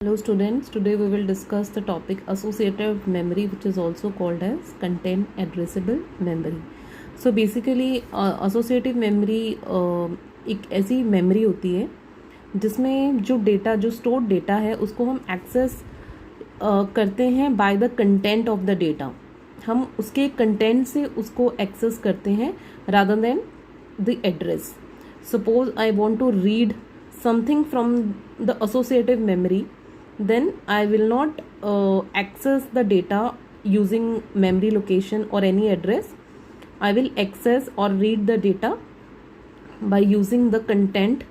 Hello students, today we will discuss the topic associative memory, which is also called as content addressable memory. So basically associative memory एक ऐसी memory होती है जिसमें जो data जो stored data है उसको हम एक्सेस करते हैं by the content of the data. हम उसके कंटेंट से उसको एक्सेस करते हैं rather than the address. Suppose I want to read something from the associative memory, then I will not access the data using memory location or any address. I will access or read the data by using the content,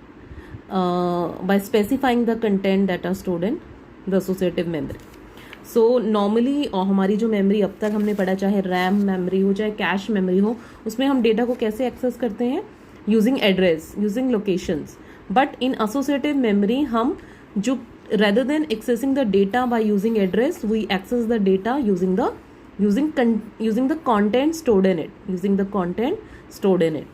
by specifying the content that are stored in the associative memory. So normally हमारी जो memory अब तक हमने पढ़ा, चाहे RAM memory हो चाहे cache memory हो, उसमें हम डेटा को कैसे एक्सेस करते हैं? Using address, using locations. But in associative memory हम जो rather than accessing the data by using address, we access the data using the content stored in it.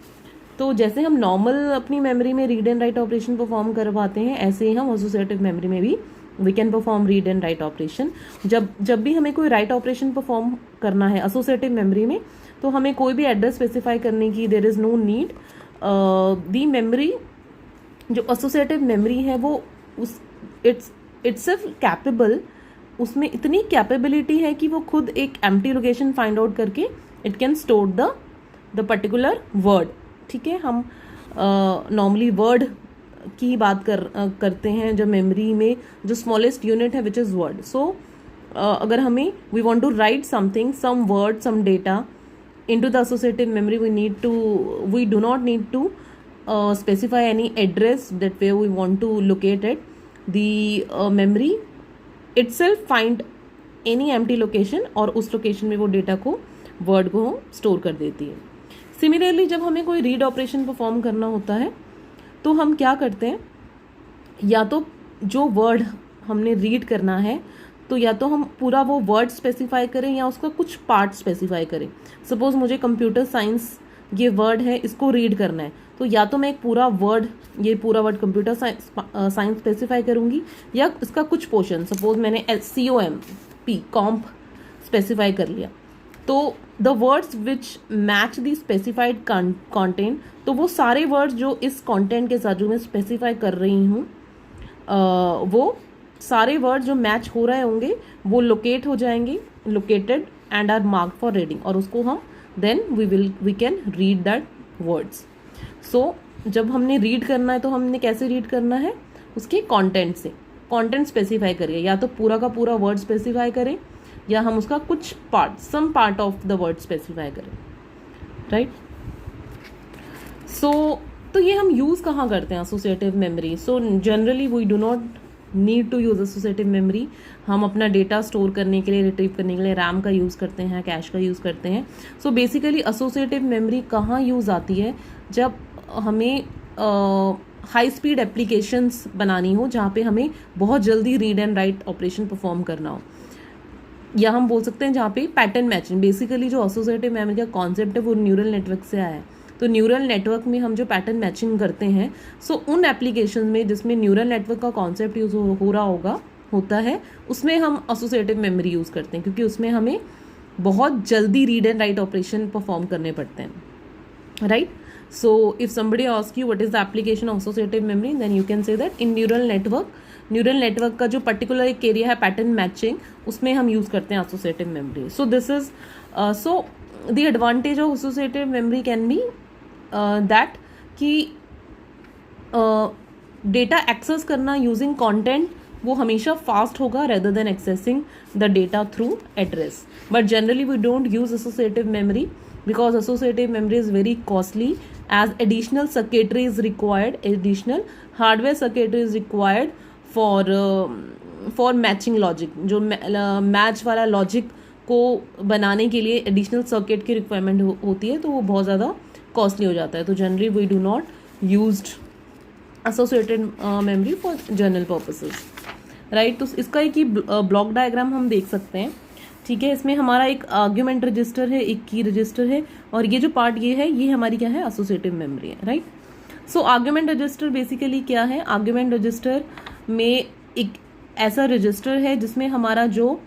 तो जैसे हम नॉर्मल अपनी मेमोरी में read and write operation perform करवाते हैं, ऐसे ही हम एसोसिएटिव मेमोरी में भी we can perform read and write operation. जब भी हमें कोई राइट ऑपरेशन परफॉर्म करना है एसोसिएटिव मेमोरी में, तो हमें कोई भी एड्रेस स्पेसिफाई करने की there is no need. The memory जो एसोसिएटिव मेमोरी है वो उस इट्स कैपेबल, उसमें इतनी कैपेबिलिटी है कि वो खुद एक एम्प्टी लोकेशन फाइंड आउट करके it can store the particular word. ठीक है, हम नॉर्मली वर्ड की बात करते हैं जब मेमोरी में जो स्मॉलेस्ट यूनिट है विच इज़ वर्ड. सो अगर हमें we want to write something, some word, some data into the associative memory, we do not need to specify any address that where we want to locate it. The memory itself find any empty location और उस location में वो data को, word को store कर देती है. Similarly जब हमें कोई रीड ऑपरेशन परफॉर्म करना होता है तो हम क्या करते हैं, या तो जो वर्ड हमने रीड करना है तो या तो हम पूरा वो वर्ड स्पेसिफाई करें या उसका कुछ पार्ट स्पेसिफाई करें. सपोज मुझे कंप्यूटर साइंस ये वर्ड है, इसको रीड करना है, तो या तो मैं एक पूरा वर्ड, ये पूरा वर्ड कंप्यूटर साइंस स्पेसिफाई करूंगी, या इसका कुछ पोर्शन, सपोज मैंने कॉम्प स्पेसिफाई कर लिया, तो the words which match the specified content, तो वो सारे वर्ड्स जो इस कंटेंट के साथ जो मैं स्पेसिफाई कर रही हूँ, वो सारे वर्ड जो मैच हो रहे होंगे वो लोकेट हो जाएंगे, located and are mark for reading, और उसको हम then we can read that words. So जब हमने रीड करना है तो हमने कैसे रीड करना है? उसके कंटेंट से. कंटेंट स्पेसिफाई करिए, या तो पूरा का पूरा वर्ड स्पेसिफाई करें या हम उसका कुछ part, some part of the word specify करें. राइट. सो तो ये हम यूज़ कहाँ करते हैं associative memory? So generally we do not need to use associative memory. हम अपना डेटा स्टोर करने के लिए, रिट्रीव करने के लिए रैम का यूज़ करते हैं, कैश का यूज़ करते हैं. सो बेसिकली एसोसिएटिव मेमोरी कहाँ यूज़ आती है? जब हमें हाई स्पीड एप्लीकेशंस बनानी हो, जहाँ पे हमें बहुत जल्दी read and write operation perform करना हो, या हम बोल सकते हैं जहाँ पे पैटर्न मैचिंग. बेसिकली जो एसोसिएटिव मेमोरी का कॉन्सेप्ट है वो न्यूरल नेटवर्क से आया है. तो न्यूरल नेटवर्क में हम जो पैटर्न मैचिंग करते हैं, सो उन एप्लीकेशन में जिसमें न्यूरल नेटवर्क का कॉन्सेप्ट यूज हो रहा होता है, उसमें हम एसोसिएटिव मेमोरी यूज़ करते हैं, क्योंकि उसमें हमें बहुत जल्दी read and write operation perform करने पड़ते हैं. Right. So if somebody asks you what is the application of associative memory, then you can say that in neural network का जो particular एक एरिया है पैटर्न मैचिंग, उसमें हम यूज़ करते हैं associative memory. So this is so the advantage of associative memory can be that कि data access करना यूजिंग कंटेंट वो हमेशा फास्ट होगा rather than accessing the data through address. But generally we don't use associative memory because associative memory is very costly, as additional circuitry is required, additional hardware circuitry is required for matching logic. जो match वाला logic को बनाने के लिए additional circuit की requirement होती है, तो वो बहुत ज़्यादा कॉस्टली हो जाता है. तो generally we do not used associated memory for general purposes. Right. तो इसका एक ही ब्लॉक डायग्राम हम देख सकते हैं. ठीक है, इसमें हमारा एक आर्ग्यूमेंट रजिस्टर है, एक की रजिस्टर है, और ये जो पार्ट ये है, ये हमारी क्या है? एसोसिएटिव मेमोरी है. राइट. सो आर्ग्यूमेंट रजिस्टर बेसिकली क्या है? आर्ग्यूमेंट रजिस्टर में एक ऐसा रजिस्टर है जिसमें हमारा जो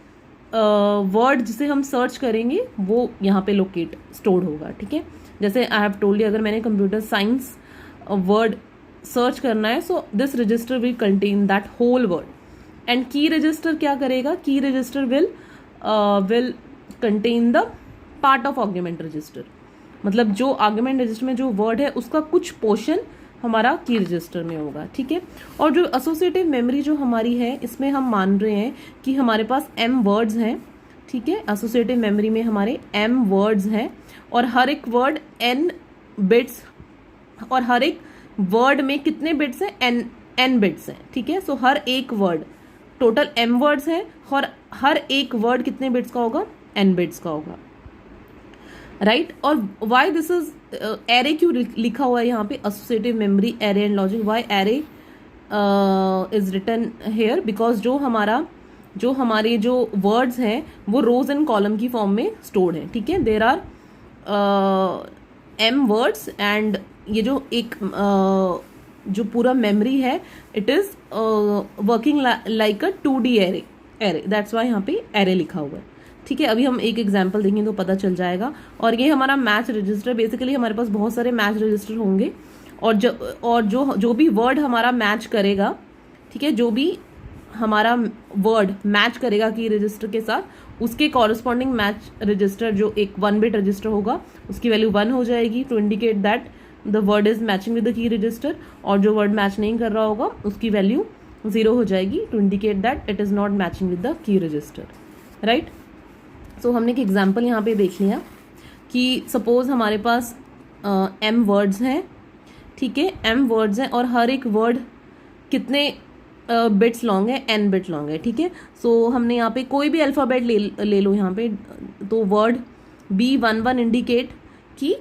वर्ड जिसे हम सर्च करेंगे वो यहाँ पे लोकेट स्टोर होगा, ठीक है। जैसे आई हैव टोल्ड यू, अगर मैंने कंप्यूटर साइंस वर्ड सर्च करना है, so this register will contain that whole word. And key register क्या करेगा, key register will contain the part of argument register, मतलब जो आर्ग्यूमेंट रजिस्टर में जो वर्ड है उसका कुछ पोर्शन हमारा की रजिस्टर में होगा, ठीक है। और जो एसोसिएटिव मेमोरी जो हमारी है, इसमें हम मान रहे हैं कि हमारे पास m वर्ड्स हैं, ठीक है। एसोसिएटिव मेमोरी में हमारे m वर्ड्स हैं और हर एक वर्ड n बिट्स, और हर एक वर्ड में कितने बिट्स हैं, n बिट्स हैं, ठीक है। सो हर एक वर्ड, टोटल m वर्ड्स हैं और हर एक वर्ड कितने बिट्स का होगा, n बिट्स का होगा, राइट। और वाई दिस इज एरे क्यों लिखा हुआ है यहाँ पे, associative memory array and logic, why array is written here, because जो हमारे जो वर्ड्स हैं वो रोज एंड कॉलम की फॉर्म में स्टोर्ड है, ठीक है। There are m words and ये जो एक जो पूरा मेमोरी है, it is working like a 2D array, that's why यहाँ पे एरे लिखा हुआ है, ठीक है। अभी हम एक एग्जांपल देंगे तो पता चल जाएगा। और ये हमारा मैच रजिस्टर, बेसिकली हमारे पास बहुत सारे मैच रजिस्टर होंगे और जो भी वर्ड हमारा मैच करेगा, ठीक है, जो भी हमारा वर्ड मैच करेगा की रजिस्टर के साथ, उसके कॉरस्पॉन्डिंग मैच रजिस्टर जो एक 1 बिट रजिस्टर होगा उसकी वैल्यू 1 हो जाएगी to indicate that the word is matching with the key register, और जो वर्ड मैच नहीं कर रहा होगा उसकी वैल्यू 0 हो जाएगी to indicate that it is not matching with the key register, right. So हमने एक एग्जाम्पल यहाँ पे देख लिया कि सपोज हमारे पास m वर्ड्स हैं, ठीक है, m वर्ड्स हैं और हर एक वर्ड कितने बिट्स लॉन्ग है, n बिट लॉन्ग है, ठीक है। सो हमने यहाँ पे कोई भी अल्फ़ाबेट ले लो यहाँ पे, तो वर्ड B11 इंडिकेट कि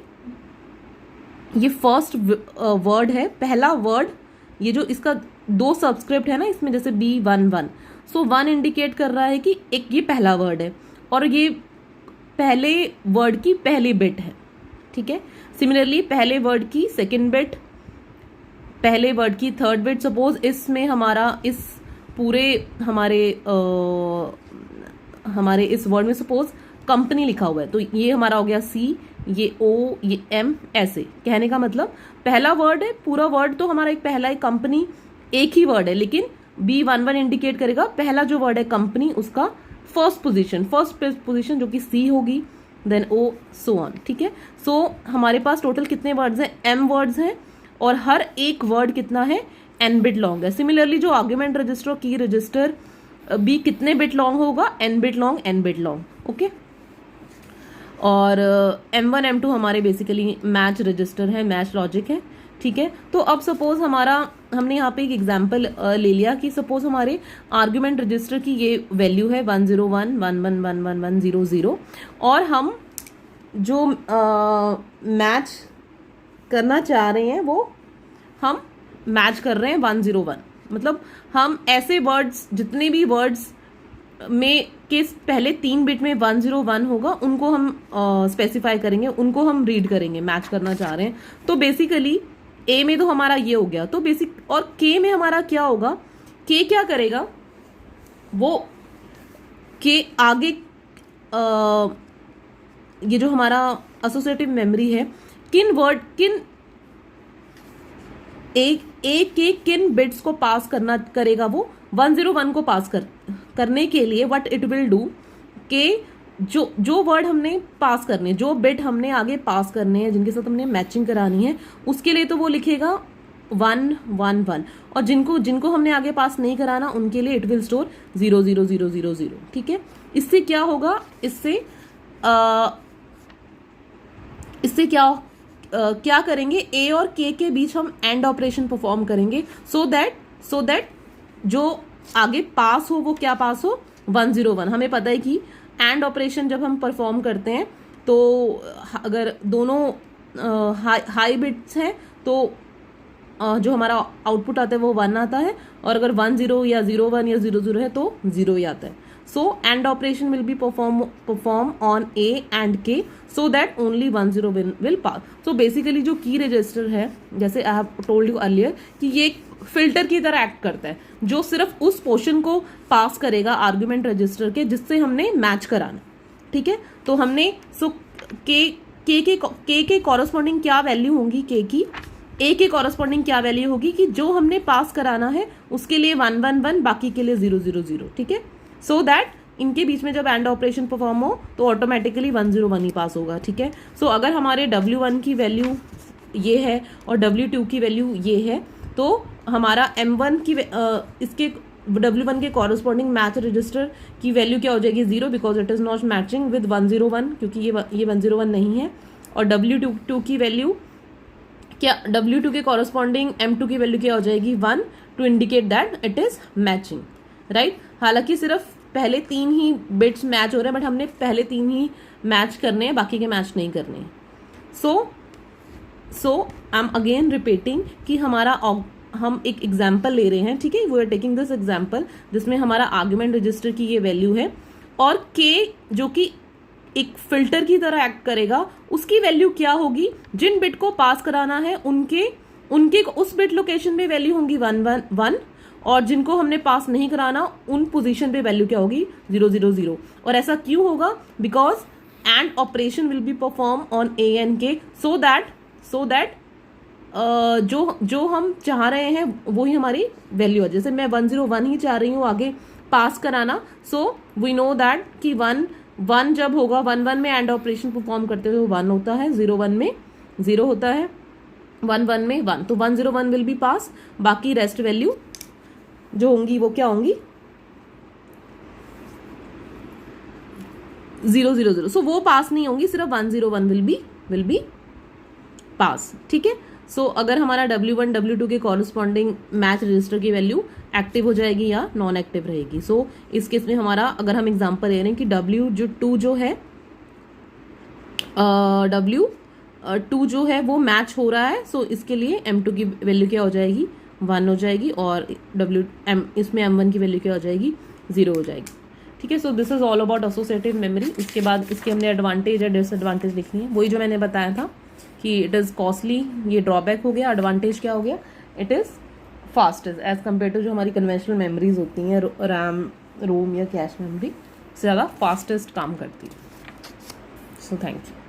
ये फर्स्ट वर्ड है, पहला वर्ड, ये जो इसका 2 सबस्क्रिप्ट है ना इसमें, जैसे B11, सो 1 इंडिकेट कर रहा है कि एक ये पहला वर्ड है और ये पहले वर्ड की पहली बिट है, ठीक है। सिमिलरली पहले वर्ड की सेकंड बिट, पहले वर्ड की थर्ड बिट। सपोज इसमें हमारा इस पूरे हमारे इस वर्ड में सपोज कंपनी लिखा हुआ है, तो ये हमारा हो गया C, ये O, ये M, ऐसे कहने का मतलब पहला वर्ड है, पूरा वर्ड तो हमारा एक पहला है, कंपनी एक ही वर्ड है, लेकिन B11 इंडिकेट करेगा पहला जो वर्ड है कंपनी उसका फर्स्ट पोजीशन जो कि C होगी, देन O, सो ऑन, ठीक है। सो हमारे पास टोटल कितने वर्ड्स हैं, m वर्ड्स हैं और हर एक वर्ड कितना है, n बिट लॉन्ग है। सिमिलरली जो आर्ग्यूमेंट रजिस्टर और की रजिस्टर भी कितने बिट लॉन्ग होगा, n bit long, n bit long, okay. और m1 m2 हमारे बेसिकली मैच रजिस्टर है, मैच लॉजिक है, ठीक है। तो अब सपोज हमने यहाँ पे एक एग्जांपल ले लिया कि सपोज हमारे आर्ग्यूमेंट रजिस्टर की ये वैल्यू है 101 1111110 और हम जो मैच करना चाह रहे हैं वो हम मैच कर रहे हैं 101, मतलब हम ऐसे वर्ड्स, जितने भी वर्ड्स में के पहले 3 बिट में 101 होगा उनको हम स्पेसिफाई करेंगे, उनको हम रीड करेंगे, मैच करना चाह रहे हैं। तो बेसिकली ए में तो हमारा ये हो गया, तो बेसिक, और के में हमारा क्या होगा, के क्या करेगा, वो के आगे ये जो हमारा एसोसिएटिव मेमोरी है, किन एक के किन बिट्स को पास करेगा, वो 101 को पास करने के लिए व्हाट इट विल डू, के जो वर्ड हमने पास करने, जो बिट हमने आगे पास करने हैं, जिनके साथ हमने मैचिंग करानी है, उसके लिए तो वो लिखेगा 111, और जिनको हमने आगे पास नहीं कराना उनके लिए इट विल स्टोर 00000, ठीक है। इससे क्या होगा, इससे क्या करेंगे, ए और के बीच हम एंड ऑपरेशन परफॉर्म करेंगे, सो दैट जो आगे पास हो वो क्या पास हो, 101। हमें पता है कि एंड ऑपरेशन जब हम परफॉर्म करते हैं तो अगर दोनों हाई बिट्स हैं तो जो हमारा आउटपुट आता है वो 1 आता है, और अगर 10 या 01 या 00 है तो 0 ही आता है। So AND operation will be perform on A and K so that only 10 will pass. So basically जो की रजिस्टर है, जैसे I have told you earlier कि ये फिल्टर की तरह एक्ट करता है, जो सिर्फ उस पोर्शन को पास करेगा आर्गुमेंट रजिस्टर के जिससे हमने मैच कराना, ठीक है। तो हमने के कॉरस्पॉन्डिंग क्या वैल्यू होंगी, के की ए के कॉरस्पॉन्डिंग क्या वैल्यू होगी कि जो हमने पास कराना है उसके लिए 1 1 1, बाकी के लिए 0 0 0, ठीक है। सो दैट इनके बीच में जब एंड ऑपरेशन परफॉर्म हो तो ऑटोमेटिकली 1 0 1 ही पास होगा, ठीक है। सो अगर हमारे W1 की वैल्यू ये है और W2 की वैल्यू ये है, तो हमारा M1 की इसके W1 के कॉरस्पॉन्डिंग मैच रजिस्टर की वैल्यू क्या हो जाएगी, 0, because it is not matching with 1 0 1, क्योंकि ये 1 0 1 नहीं है। और W2 की वैल्यू क्या, W2 के कॉरस्पॉन्डिंग M2 की वैल्यू क्या हो जाएगी, 1, to indicate that it is matching, right. हालांकि सिर्फ पहले 3 ही बिट्स मैच हो रहे हैं, बट हमने पहले 3 ही मैच करने हैं, बाकी के मैच नहीं करने हैं। So I am again repeating कि हम एक एग्जाम्पल ले रहे हैं, ठीक है। We are taking this example जिसमें हमारा आर्गुमेंट रजिस्टर की ये वैल्यू है और के जो कि एक फिल्टर की तरह एक्ट करेगा, उसकी वैल्यू क्या होगी, जिन बिट को पास कराना है उनके उस बिट लोकेशन पे वैल्यू होंगी 1 1 1, और जिनको हमने पास नहीं कराना उन पोजीशन पे वैल्यू क्या होगी, 0 0 0। और ऐसा क्यों होगा, because and operation will be perform on A and के, सो दैट जो हम चाह रहे हैं वही हमारी वैल्यू है। जैसे मैं 1 0 1 ही चाह रही हूँ आगे पास कराना, सो वी नो दैट कि 1 1 जब होगा, 1 1 में एंड ऑपरेशन परफॉर्म करते हुए 1 होता है, 0 1 में 0 होता है, 1 1 में 1, तो 1 0 1 विल बी पास, बाकी रेस्ट वैल्यू जो होंगी वो क्या होंगी, 0 0 0। सो वो पास नहीं होंगी, सिर्फ 1 0 1 विल बी पास, ठीक है। सो अगर हमारा W1 W2 के कॉरस्पॉन्डिंग मैच रजिस्टर की वैल्यू एक्टिव हो जाएगी या नॉन एक्टिव रहेगी। सो इस केस में हमारा, अगर हम एग्जांपल ले रहे हैं कि W2 जो है W2 जो है वो मैच हो रहा है, सो इसके लिए M2 की वैल्यू क्या हो जाएगी, 1 हो जाएगी, और इसमें M1 की वैल्यू क्या हो जाएगी, 0 हो जाएगी, ठीक है। So this is all about associative memory. इसके बाद इसके हमने एडवांटेज या डिसएडवांटेज लिखनी है, वही जो मैंने बताया था कि इट इज़ कॉस्टली, ये ड्रॉबैक हो गया। एडवांटेज क्या हो गया, it is fastest as compared to जो हमारी कन्वेंशनल मेमोरीज होती हैं, रैम रोम या कैश मेमोरी से ज़्यादा फास्टेस्ट काम करती है। So thank you.